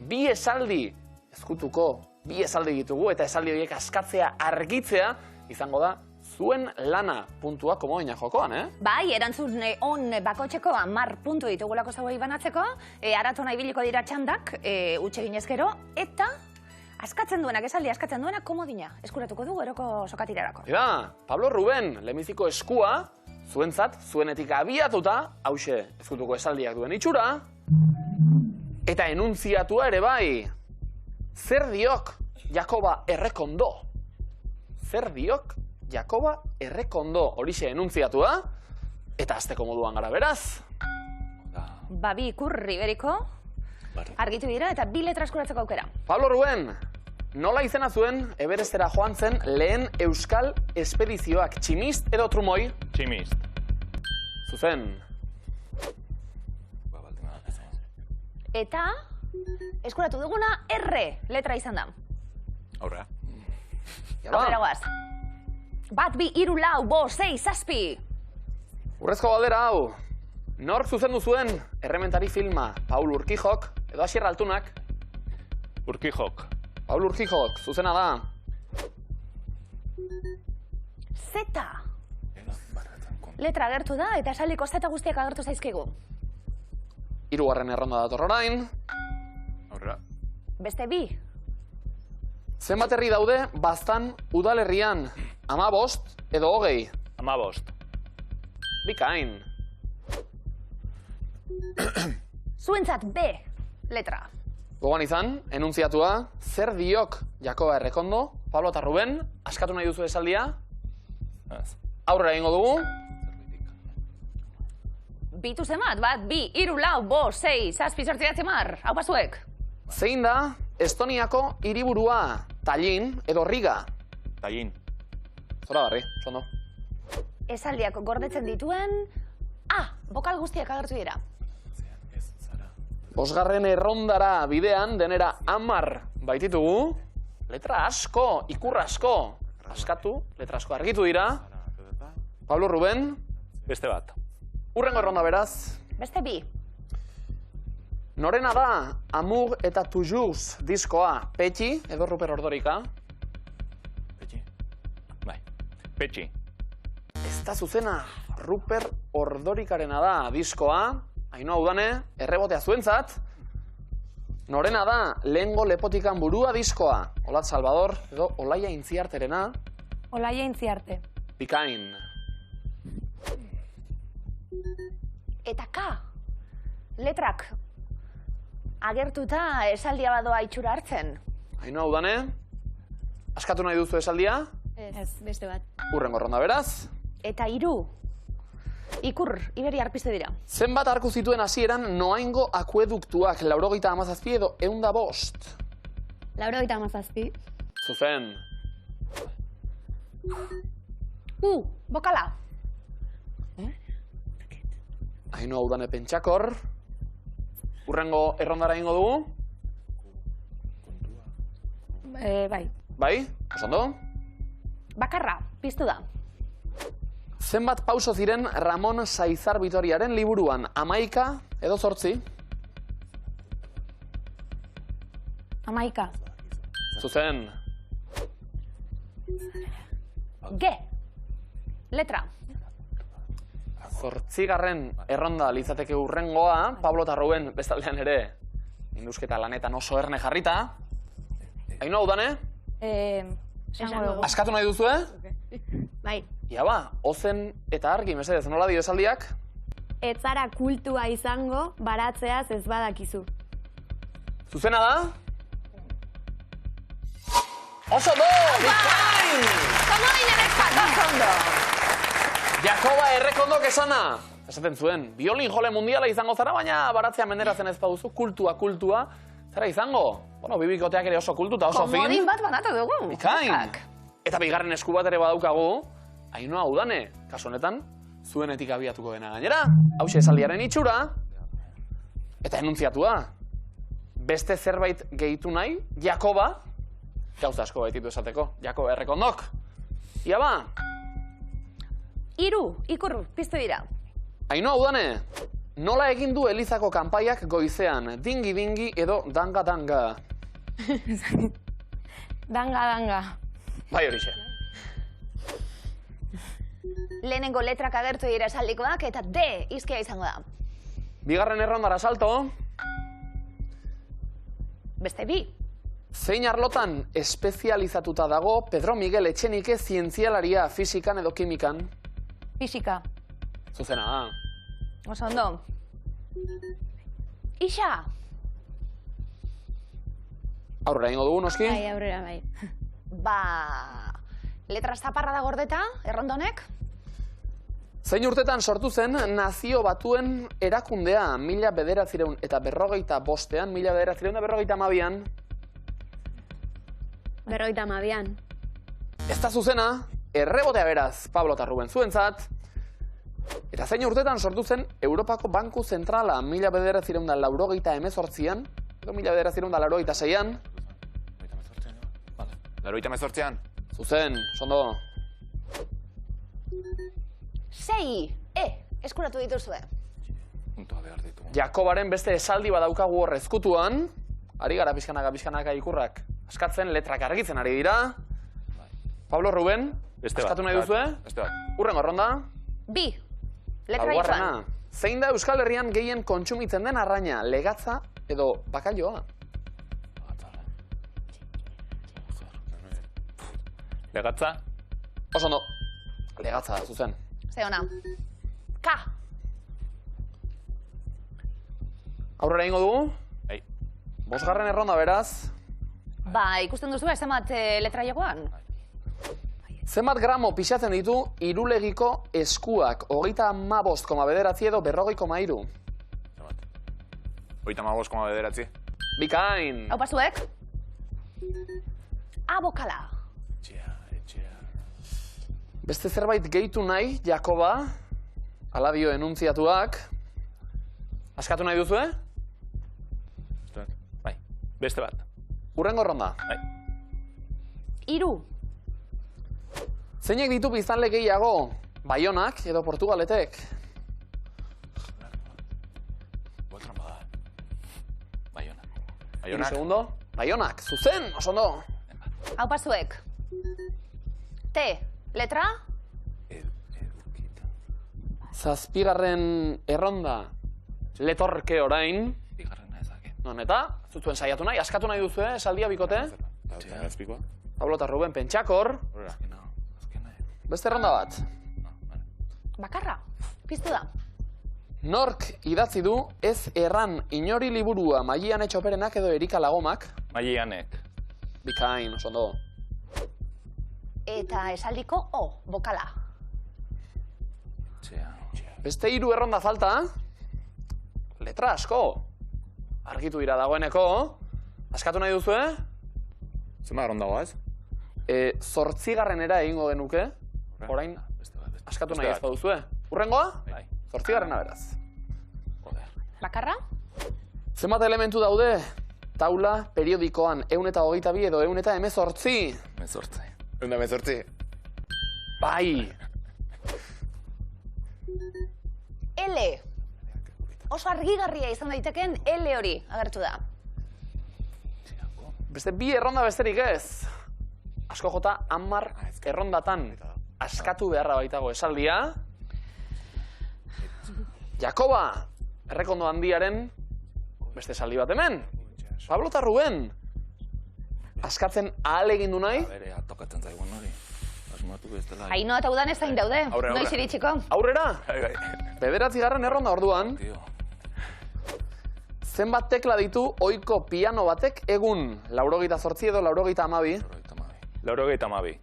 2 esaldi ezkutuko, 2 esaldi ditugu eta esaldi horiek askatzea, argitzea, izango da zuen lana puntua komodina jokoan, Bai, erantzun on bakotxeko 10 puntu ditugulako zauei banatzeko, aratona ibiliko dira txandak, utxegin ezkero, eta askatzen duenak, esaldi askatzen duenak komodina eskuratuko dugu eroko sokatirarako. Ida, Pablo Ruben, lehenbiziko eskua, zuentzat, zuenetik abiatuta, hause ezkutuko esaldiak duen itxura, eta enuntziatua ere bai, zer diok Jakoba Errekondo? Zer diok Jakoba Errekondo, horixe enuntziatua, eta azteko moduan gara beraz. Babi ikurri beriko, argitu dira, eta 2 letra eskuratzeko aukera. Pablo Ruben, nola izena zuen Everestera joan zen lehen euskal espedizioak, tximist edo trumoi? Tximist. Zuzen. Eta eskuratu duguna R letra izan da. Aurra. Aurrera goaz. 1, 2, 3, 4, 5, 6, 7. Urrezko galdera hau, nork zuzendu zuen errementari filma Paul Urquijok edo Asier Altunak? Urquijok. Paul Urquijok, zuzena da. Z. Letra agertu da eta esaldiko Z guztiak agertu zaizkigu. 3. erronda dator orain. Aurra. Beste 2. Zenbat herri daude Baztan udalerrian? 15 edo 20? 15. Bikain. Zuentzat B letra. Gogoan izan, enuntziatua, zer diok Jakoba Errekondo, Pablo eta Ruben, askatu nahi duzu esaldia? Aurrera egingo dugu. Bitu zemat, 1, 2, 3, 4, 5, 6, 7, 8, 9, hau pasuek. Zein da Estoniako hiriburua? Tallin edo Riga? Tallin. Zora barri, zondo. Esaldiak gordetzen dituen A, bokal guztiak agertu dira. 5. errondara bidean, denera 10 baititugu. Letra asko, ikur asko. Askatu, letra asko argitu dira. Pablo Ruben. Beste bat. Urrengo erronda beraz. Beste 2. Norena da Amour eta Toujours diskoa? Petxi edo Ruper Ordorika? Petxi. Bai. Petxi. Ez da zuzena, Ruper Ordorikarena da diskoa. Ainhoa Udane, errebotea zuentzat. Norena da Lehengo lepotikan burua diskoa? Olat Salvador edo Olaia Intziarterena? Olaia Intziarte. Bikain. Eta K. Letrak agertuta esaldia badoa itxura hartzen. Ainhoa Udane, askatu nahi duzu esaldia? Ez, beste bat. Urrengo erronda beraz. Eta 3. Ikur, Iberiar piztu dira. Zenbat arku zituen hasieran Noaingo akueduktuak? 97 edo 105? 97. Zuzen. Bokala. Ainhoa Udane pentsakor. Urrengo errondara egingo dugu? Bai. Bai? Osondo? Bakarra, piztu da. Zenbat pauso ziren Ramon Saizar Vitoriaren liburuan? 11 edo 8? 11. Zuzen. G. Letra. 8. erronda litzateke urrengoa, Pablo eta Ruben bestaldean ere indusketa lanetan oso erne jarrita. Ainhoa Udane? Esango dugu. Askatu nahi duzu, Bai. Ia ba, ozen eta argi, mesedez, nola dio esaldiak? Ez zara kultua izango, baratzeaz ez badakizu. Zuzena da? Oso do! Bikain! Komodinen eskak, oso ondo. Jakoba Errekondok esana! Esaten zuen, biolin jole mundiala izango zara, baina baratzea menderatzen ez baduzu, kultua, zara izango? Bueno, bibikoteak ere oso kultu eta oso fin. Komodin bat banatu dugu. Bikain! Eta bigarren esku bat ere badaukagu, Ainhoa Udane, kasu honetan, zuenetik abiatuko dena gainera. Hauxe esaldiaren itxura. Eta enuntziatua. Beste zerbait gehitu nahi, Jakoba, gauza asko baititu esateko, Jakoba errekondok. Ia ba? 3, ikur, piztu dira. Ainhoa, Udane, nola egin du Elizako kanpaiak goizean, dingi-dingi edo danga-danga? Danga. Bai horixe. Lehenengo letrak agertu dira esaldikoak eta D izkia izango da. Bigarren errondara salto. Beste 2. Zein arlotan espezializatuta dago Pedro Miguel Etxenike zientzialaria fisikan edo kimikan? Fisika. Zuzena. Oso ondo. Ixa! Aurrera ingo dugu, noski? Bai, aurrera, bai. Ba... Letra zaparra da gordeta, errondonek? Zein urtetan sortu zen Nazio Batuen erakundea 1945 eta 1952an? 52an. Ez da zuzena, errebotea beraz, Pablo eta Ruben zuentzat. Eta zein urtetan sortu zen Europako Banku Zentrala 1988an edo 1986an? 88an. Zuzen, sondo. 6. Eskuratu dituzue. Puntua behar ditu. Jakobaren beste esaldi badaukagu hor ezkutuan. Ari gara pixkanaka ikurrak. Askatzen letrak argitzen ari dira. Pablo, Ruben, askatu nahi duzue? Beste bat. Urrengo erronda. 2. Letra Laugarrena. joan. Zein da Euskal Herrian gehien kontsumitzen den arraina, legatza edo bakailoa? Legatza? Oso ondo. Legatza, zuzen. Ze ona. K. Aurrera ingo dugu? Bai. 5. erronda beraz. Ba, ikusten duzu zenbat letra joan? Zenbat gramo pixatzen ditu Irulegiko eskuak? 35,9 edo 40,3? 35,9. Bikain. Hau pasuek? A bokala. Beste zerbait gehitu nahi, Jakoba, ala dio enuntziatuak. Askatu nahi duzue? Bai. Beste bat. Urrengo erronda. Bai. 3. Zeinek ditu biztanle gehiago? Baionak edo Portugaletek? Baionak. Hiru segundo. Baionak, zuzen, oso ondo. Hau pasuek. T. Letra? Zazpigarren erronda. Letorke orain. Bigarrena ezake. Non eta, zutuen saiatu nahi, askatu nahi duzue, esaldia bikote. Azpikoa. Pablo eta Ruben pentsakor. Azkena. Beste erronda bat. Bakarra. Piztu da. Nork idatzi du ez erran inori liburua Maian Etxoperenak edo Erika Lagomak? Maianek. Bikain, oso ondo. Eta esaldiko O, bokala. Beste 3 erronda falta. Letra asko. Argitu dira dagoeneko. Askatu nahi duzue? Zema erron dagoaz? 8. egingo genuke. Orain, askatu nahi ez baduzue. Urrengoa? Bai. 8. beraz. Bakarra? Zenbat elementu daude? Taula periodikoan 122 edo 118? 118. Bai. L. Oso argigarria izan daiteken L hori agertu da. Beste 2 erronda besterik ez. Asko jota 10 errondatan askatu beharra baitago esaldia. Jakoba, errekondo handiaren beste esaldi bat hemen. Pablo eta Ruben. Askatzen ahal egin du nahi? Berea tokatzen zaigun hori. Asmatu bestela. Ainhoa eta Udan ez zain daude. Noiz iritsiko. Aurrera? Bai. 9. erronda orduan. Tio. Zenbat tekla ditu ohiko piano batek egun? 88 edo 92? 92.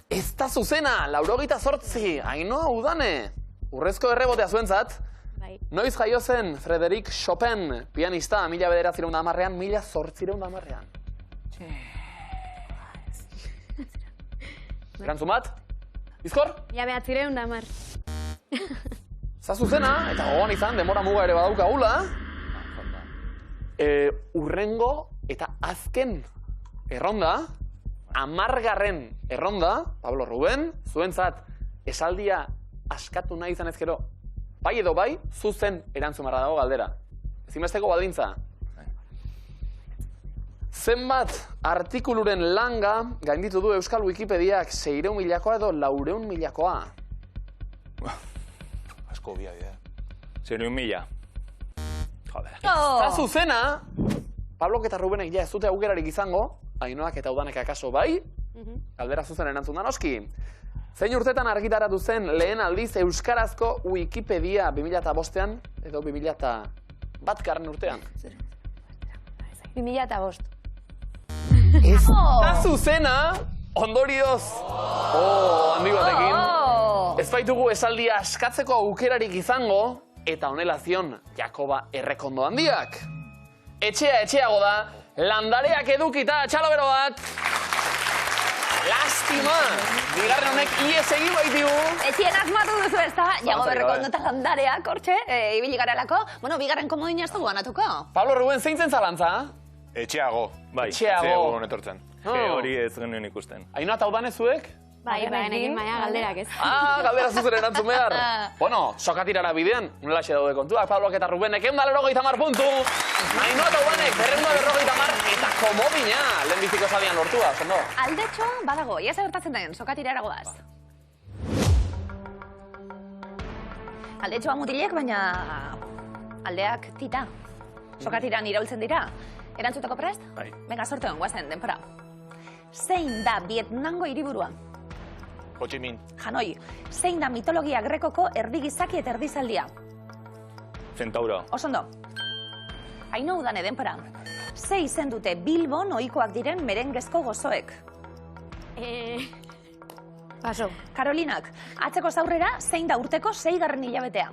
Ez da zuzena, 88. Ainhoa, Udane. Urrezko errebotea zuentzat. Bai. Noiz jaio zen Frédéric Chopin, pianista, 1910an, 1810an. Erantzun bat? Bizkor? 1910. Zazuzena, eta gogoan izan, demora muga ere badaukagula. Urrengo eta azken erronda, 10. erronda, Pablo Ruben, zuentzat esaldia askatu nahi izan ezkero, bai edo bai, zuzen erantzumara dago galdera. Ezinbesteko baldintza. Zenbat artikuluren langa gainditu du Euskal Wikipediak 600.000 edo 400.000? Asko bia dira. 600.000. Joder. Eta zuzena, Pablok eta Rubenek ja ez dute aukerarik izango, Ainoak eta Udanek akaso bai, galdera zuzen erantzun da noski. Zein urtetan argitaratu zen lehen aldiz euskarazko Wikipedia 2005an edo 2001 urtean? 2005. Ez da zuzena, ondorioz, handi batekin, ez baitugu esaldia askatzeko aukerarik izango, eta honela zion Jakoba Errekondo handiak. Etxeago da, landareak edukita, txalo bero bat. Lastima! Bigarren honek ies egin baitigu. Etxien asmatu duzu ez da, Jakoba Errekondo eta landareak, hortxe, ibili garelako. Bueno, bigarren komodina ez dugu ganatuko. Pablo Ruben, zein zen zalantza? Etxeago. Bai. Etxeago. Etortzen. Hori ez genuen ikusten. Ainoa eta Udane zuek? Bai, baina galderak ez. Galdera zuzen erantzun behar. Bueno, sokatirara bidean, unelaxe daude kontuak, Pablok eta Rubenek 180 puntu. Ainoa eta Udanek 250 eta komodina lehenbiziko zaldian lortua, zondo? Aldetxo, badago, ia gertatzen den, sokatirara goaz. Aldetxoa mutilek, baina aldeak tita. Sokatiran iraultzen dira. Erantzuteko prest? Bai. Venga, sorte hon, guazen, denpora. Zein da Vietnamgo hiriburua? Ho Chi Minh. Hanoi. Zein da mitologia grekoko erdigizaki eta erdizaldia? Centauro. Osondo. Aino Udane, denpora. Ze izen dute Bilbon ohikoak diren merengezko gozoek? Paso. Karolinak, atzeko zaurrera, zein da urteko 6. hilabetea?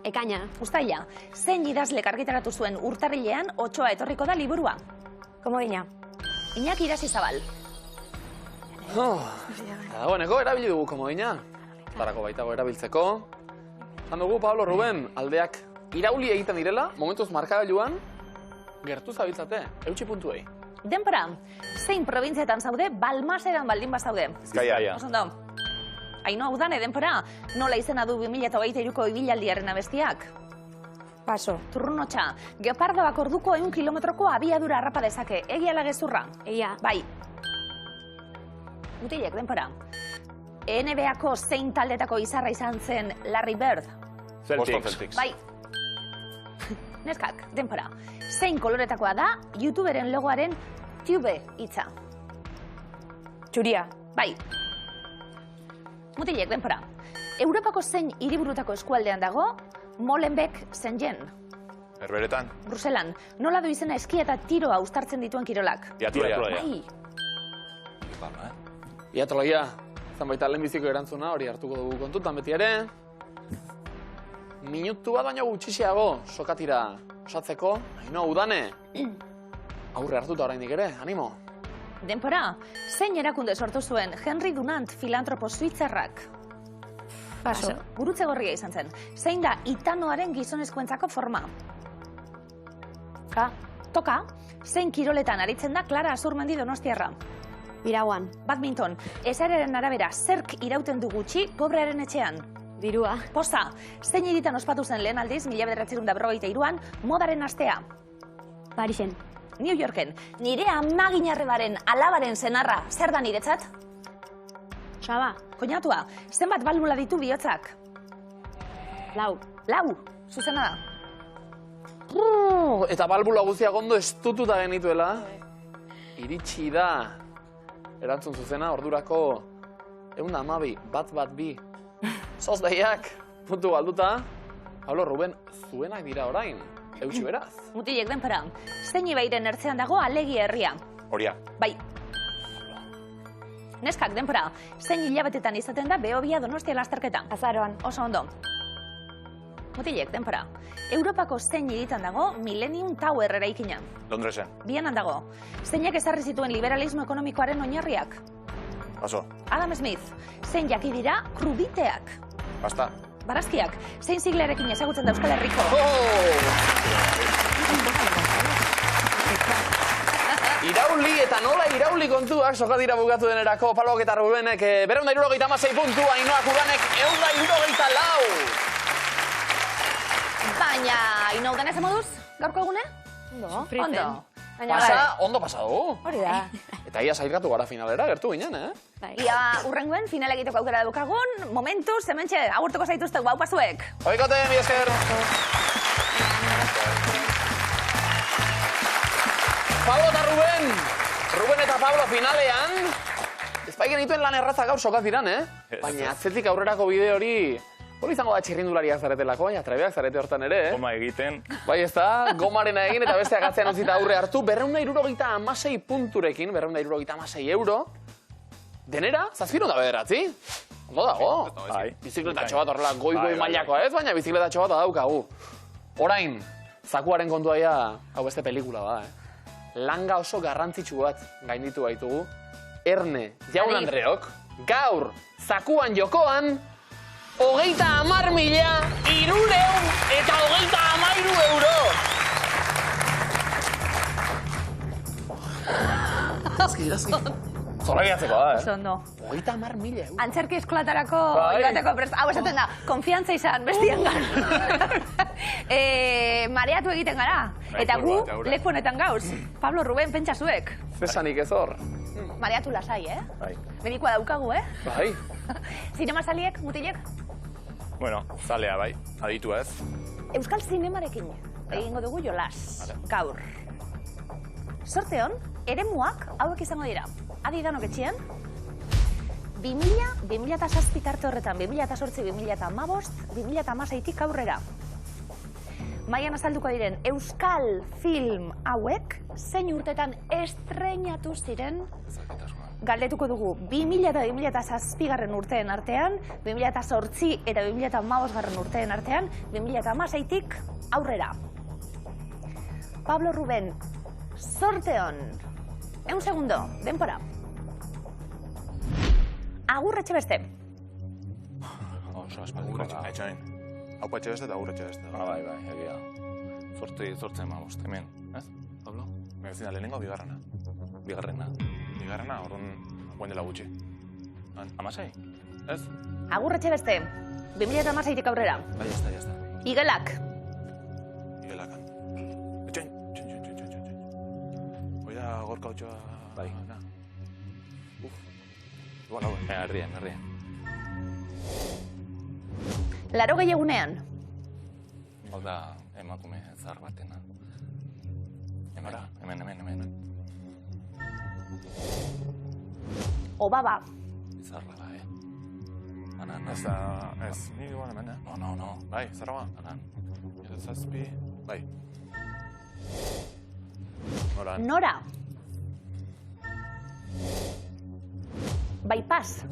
Ekaina. Uztaila, zein idazlek argitaratu zuen urtarrilean 8 etorriko da liburua? Komodina. Iñaki Irasizabal. Dagoeneko erabili dugu komodina. Tarako baitago erabiltzeko. Zan dugu, Pablo Ruben, aldeak irauli egiten direla, momentuz markagailuan, gertu zabiltzate, eutxi puntuei. Denpora, zein probintzietan zaude, Balmaseran baldin bazaude? Bizkaia. Osondo. Ainoa Udane, denpora, nola izena du 2023ko ibilaldiaren abestiak? Paso. Turrunotxa, geopardoak orduko 100 kilometroko abiadura harrapa dezake, egia ala gezurra? Egia. Bai. Mutilek, denpora. NBA-ko zein taldetako izarra izan zen Larry Bird? Boston Celtics. Bai. Neskak, denpora. Zein koloretakoa da YouTuberen logoaren tube hitza? Txuria. Bai. Mutilek, denpora. Europako zein hiriburutako eskualdean dago Molenbeek Zenjen? Herberetan. Bruselan. Nola du izena eskia eta tiroa uztartzen dituen kirolak? Biatloia. Bai. Iatloia, zan baita lehenbiziko erantzuna, hori hartuko dugu kontutan beti ere. Minutu bat baino gutxixiago sokatira osatzeko, Ainoa Udane. Aurre hartuta oraindik ere, animo. Denpora, zein erakunde sortu zuen Henry Dunant filantropo suitzarrak? Paso. Gurutze gorria izan zen. Zein da itanoaren gizonezkoentzako forma? Toka, zein kiroletan aritzen da Clara Azurmendi Donostiarra? Iraguan. Badminton, esareren arabera zerk irauten du gutxi pobrearen etxean? Dirua. Posta, zein hiritan ospatu zen lehen aldiz 1953an modaren astea? Parisen. New Yorken, nire amaginarrebaren alabaren senarra, zer da niretzat? Saba. Koinatua, zenbat balbula ditu bihotzak? 4. Zuzena da. Eta balbula guztiak ondo estututa genituela. Iritsi da. Erantzun zuzena, ordurako 112, bat 2. Zozdaiak, puntu galduta. Pablo Ruben, zuenak dira orain. Eutxi beraz. Mutilek, denpora, zein ibairen ertzean dago Alegi herria? Horia. Bai. Neskak, denpora, zein hilabetetan izaten da Behobia Donostia lasterketa? Azaroan. Oso ondo. Mutilek, denpora, Europako zein hiritan dago Millennium Tower eraikina? Londresen. Vienan dago. Zeinak ezarri zituen liberalismo ekonomikoaren oinarriak? Paso. Adam Smith, zein jaki dira krubiteak? Basta. Barazkiak, zein siglerekin ezagutzen da Euskal Herriko? Irauli eta nola irauli kontuak soka dira bukatu denerako Pablok eta Rubenek 276 puntu, Ainhoak Urbanek 174. Baina, Ainhoa denez moduz, gaurko egune? Ondo. Ondo pasadu. Hori da. Eta ia sailkatu gara finalera, gertu ginen, Ia urrengoen final egiteko aukera daukagun, momentuz, hementxe, agurtuko zaituztegu, hau pasuek. Oikote, mi esker. Pablo eta Ruben. Ruben eta Pablo finalean. Ezpai genituen lan erraza gaur sokaz diran, Baina atzetik aurrerako bide hori... Hori izango da txirrindulariak zaretelako, baina trebeak zarete hortan ere, Goma egiten. Bai, ez da, gomarena egin eta beste agatzean utzita aurre hartu, 276 punturekin, 276 euro, denera, zazpirunda bederatzi. Ondo dago. Bai. Bizikletatxo bat horrela goi mailakoa ez, baina bizikletatxo bat daukagu. Orain, zakuaren kontua ia, hau beste pelikula da, Langa oso garrantzitsu bat gainditu baitugu, Erne Jaun Andreok, gaur, zakuan jokoan, 30.333 euro! Azki. Zorra bihatzeko da, Zondo. 30.000 euro. Antzerki eskolatarako joateko prest. Hau esaten da, konfiantza izan, bestian gara. Mareatu egiten gara. Eta gu, leku honetan gauz. Pablo, Ruben, pentsa zuek. Zesanik ez hor. Mareatu lasai, Bai. Medikoa daukagu, Bai. Zinema saliek, mutilek? Bueno, Zalea, bai. Aditu ez. Euskal zinemarekin egingo dugu jolas, gaur. Sorte hon, eremuak hauek izango dira. Adi danok etxean, 2000-2007 tarte horretan, 2008-2015, 2016-tik aurrera. Maian azalduko diren Euskal film hauek, zein urtetan estreinatu ziren, galdetuko dugu 2000 eta 2007 urteen artean, 2008 eta 2015 urteen artean, 2016tik aurrera. Pablo, Ruben, sorte hon. 1 segundo, denpora. Agur Etxebeste. Oso espaldiko da. Etxain. Hau Etxebeste eta Agur Etxebeste. Bai, egia. Zortze emabost, hemen, ez? Pablo? Megazina, lehenengo bigarrena. Bigarrena. Bigarrena, orduan guen dela gutxi. Amasei? Ez? Agur Etxebeste. 2016tik aurrera. Bai, ez da. Igelak. Igelakan. Etxain. Oida gorka hotxoa... Bai. Igual hau. Herrien. 80 egunean. Hau da, emakume zahar batena. Hemen. Obaba. Bizarra da, Anan. Ez da... Ez, ni igual hemen, No. Bai, zara ba? Anan. Zazpi... Bai. Nora. Bypass.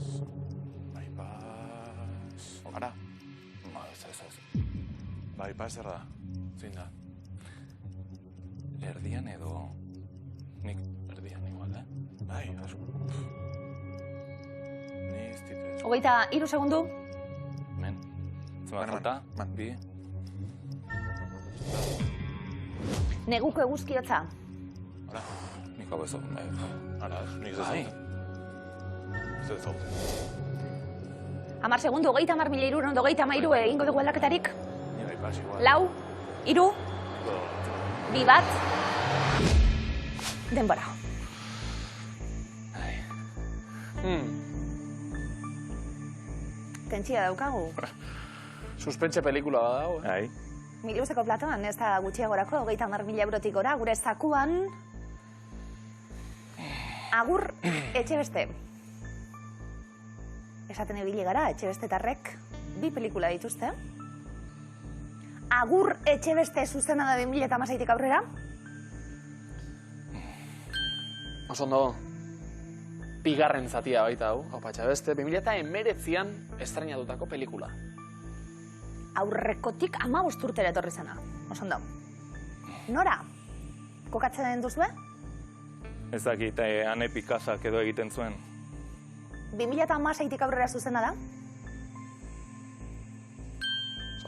Bypass... Ara. Ez. Bypass zer da? Zein da? Erdian edo... Nik erdian igual, Bai, asko. Ni ez dituz. 23 segundu. Men. Zenbat falta? Bi. Neguko eguzkiotza. Ara. Nik hau ez Ara, nik ez Bai. Ez ez 10 segundu, 30.333 egingo dugu aldaketarik. Ni Bypass igual. 4, 3, 2, 1. Denbora. Tentsia daukagu. Suspense pelikula da dago, Bai. Miluzeko platoan, ez da gutxiagorako, 30.000 eurotik gora, gure zakuan. Agur Etxebeste. Esaten ibili gara, Etxebestetarrek 2 pelikula dituzte. Agur Etxebeste zuzena da 2016tik aurrera. Oso ondo, bigarren zatia baita hau, Hau Etxebeste, 2019an estreinatutako pelikula. Aurrekotik 15 urtera etorri zena. Oso ondo. Nora, kokatzen den duzue? Ez dakit, Ane Pikazak edo egiten zuen. 2016tik aurrera zuzena da?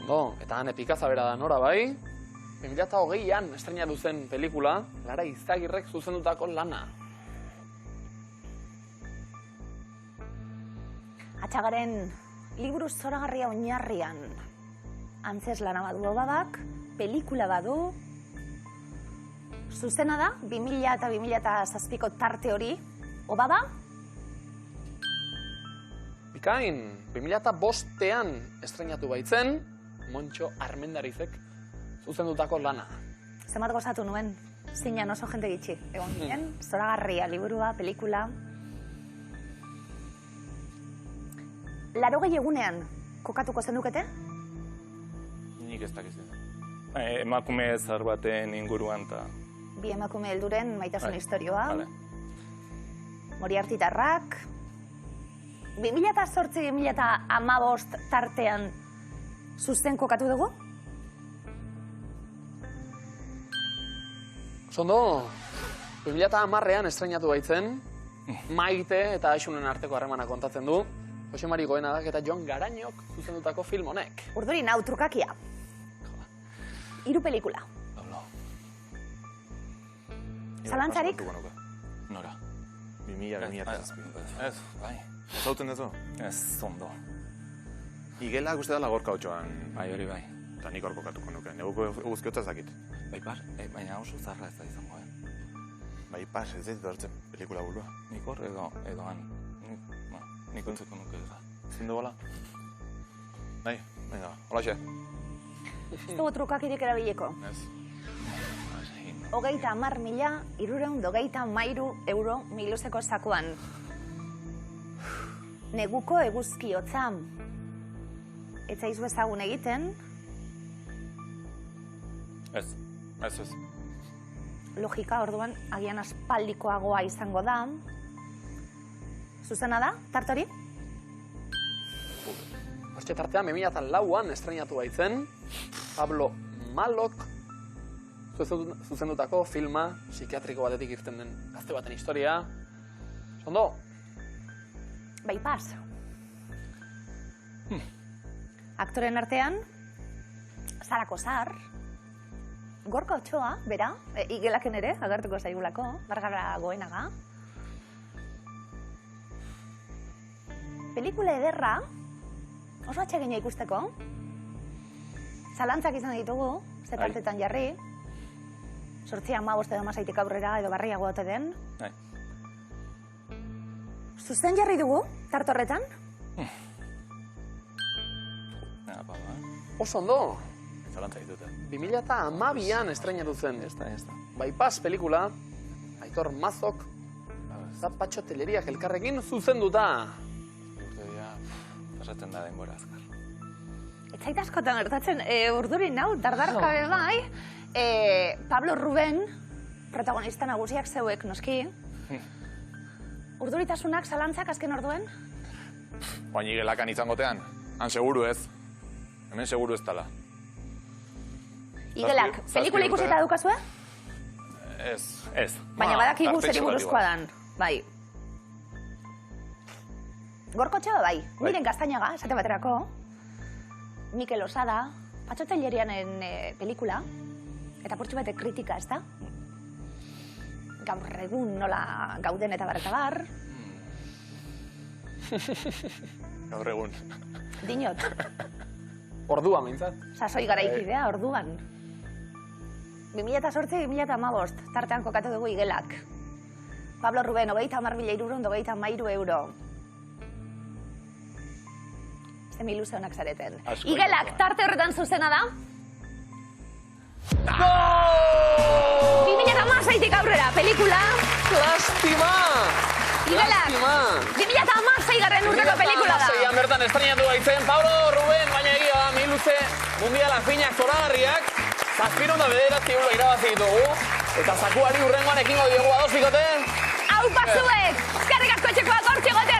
Ondo, eta han epikaza bera da nora, bai? 2020an estreinatu zen pelikula, Lara Izagirrek zuzendutako Lana. Atxagaren liburu zoragarria oinarrian. Antzes lana badu Obabak, pelikula badu. Zuzena da, 2000 eta 2007ko tarte hori. Obaba? Bikain, 2005ean estreinatu baitzen, Montxo Armendarizek zuzendutako Lana. Zemat gozatu nuen, zinan oso jente gitxi. Egon ginen, zoragarria, liburua, pelikula. 80 egunean kokatuko zenukete? Nik ez dakizen. Emakume zahar baten inguruan eta... Bi emakume helduren maitasun historioa. Vale. Moriartitarrak. 2008-2015 tartean zuzen kokatu dugu? Zondo, 2010ean estreinatu baitzen, Maite eta Aixunen arteko harremana kontatzen du, Jose Mari Goenadak eta Jon Garañok zuzendutako film honek. Urduri nau trukakia. 3 pelikula. Pablo. Zalantzarik? Nora. 2000. Ez, bai. Ezauten duzu? Ez, ondo. Igelak uste dela gorka otxoan. Bai, hori bai. Eta nik hor kokatuko nuke. Neguko guzkiotza zakit. Bai, baina oso zarra ez da izango, Bai, pas, ez dut dortzen pelikula burua. Nik hor edo han. Nik ontzeko nuke da. Zindu bola? Nahi, venga, hola xe. Ez dugu trukakirik erabileko. Ez. 30.323 euro Miluzeko sakuan. Neguko eguzki hotza. Ez zaizu ezagun egiten. Ez. Logika, orduan, agian aspaldikoagoa izango da. Zuzena da, tartori? Hortxe tartean, 2004an estreinatu baitzen, Pablo Malok zuzendutako filma, psikiatriko batetik irten den gazte baten historia. Zondo? Bai, pas. Aktoren artean, Sara Kozar, Gorka Otxoa, bera, Igelaken ere, agertuko zaigulako, Bargara Goenaga. Pelikula ederra, oso atsegina ikusteko. Zalantzak izan ditugu, zetartetan jarri. 8-15 edo masaitik aurrera edo barriago ote den. Zuzen jarri dugu, tartorretan? Oso ondo! Zalantza ditute. 2012an estreinatu zen. Ez da. Bypass pelikula, Aitor Mazok, Zapatxo Teleriak elkarrekin zuzenduta. Pasatzen da denbora azkar. Ez zait askotan gertatzen, Urduri nau, dardarka bai. Pablo Ruben, protagonista nagusiak zeuek, noski. Urduritasunak zalantzak azken orduen? Oain igelakan izangotean, han seguru ez. Hemen seguru ez tala. Igelak, pelikula ikusita dukazue? Ez. Baina badakigu zeri buruzkoa dan, bai. Gorka Otxoa bai, Miren Gaztañaga, esate baterako. Mikel Osada, Patxo Tellerianen pelikula. Eta portxu bete kritika, ez da? Gaur egun nola gauden eta bar. Gaur egun. Dinot, Orduan, mintzat. sasoi garaikidea, orduan. 2008-2015, tartean kokatu dugu Igelak. Pablo Ruben, 30.323 euro. Este mi luze honak zareten. Igelak, tarte horretan zuzena da? 2016-tik aurrera, pelikula. Lastima! Igelak, 2016 urteko pelikula da. 2016an bertan estreinatu baitzen, Pablo Ruben, baina egia da, Miluze mundiala finak zoragarriak, 709 euro irabazi ditugu, eta zakuari urrengoan ekingo diogu ados bikote. Hau pasuek, eskerrik asko etxekoak hortxe gote